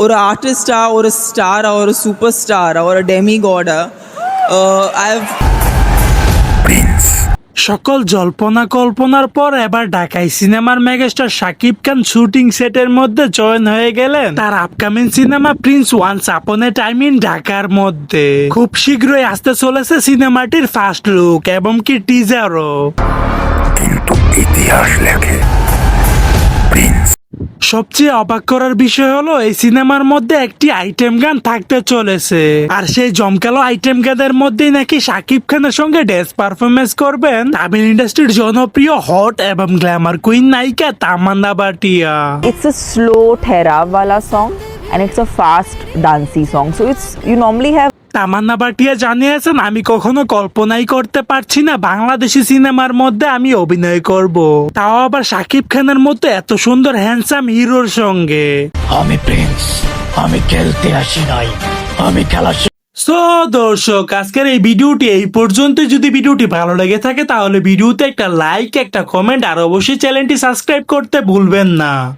ஒரு ஆர்டிஸ்டா, ஒரு ஸ்டாரா, ஒரு சூப்பர் ஸ்டாரா, ஒரு ডেমি গডা সকল জল্পনা কল্পনার পর এবার ঢাকায় সিনেমার মেগাস্টার শাকিব খান শুটিং সেটের মধ্যে জয়েন হয়ে গেলেন তার upcoming cinema Prince once upon A time in ঢাকার মধ্যে। খুব শীঘ্রই আসতে চলেছে সিনেমাটির ফার্স্ট লুক এবং কি টিজারও। কিন্তু ইতিহাস লেখে প্রিন্স। সবচেয়ে অবাক করার বিষয় হলো এই সিনেমার মধ্যে একটি আইটেম গান থাকতে চলেছে, আর সেই জমকালো আইটেম গানের মধ্যেই নাকি শাকিব খানের সঙ্গে ড্যান্স পারফরমেন্স করবেন তামিল ইন্ডাস্ট্রির জনপ্রিয় হট এবং গ্ল্যামার কুইন নায়িকা Tamannaah Bhatia. It's a slow thera wala song and it's a fast dancey song. So it's you normally have Tamannaah Bhatia জানিয়েছেন, আমি কখনো কল্পনাই করতে পারছি না বাংলাদেশি সিনেমার মধ্যে আমি অভিনয় করব, তাও আবার শাকিব খানের মতো এত সুন্দর হ্যান্ডসাম হিরোর সঙ্গে। আমি প্রিন্স, আমি খেলতে আসি নাই, আমি খেলা। সো দর্শক, আজকের এই ভিডিওটি এই পর্যন্ত। যদি ভিডিওটি ভালো লেগে থাকে তাহলে ভিডিওতে একটা লাইক, একটা কমেন্ট আর অবশ্যই চ্যানেলটি সাবস্ক্রাইব করতে ভুলবেন না।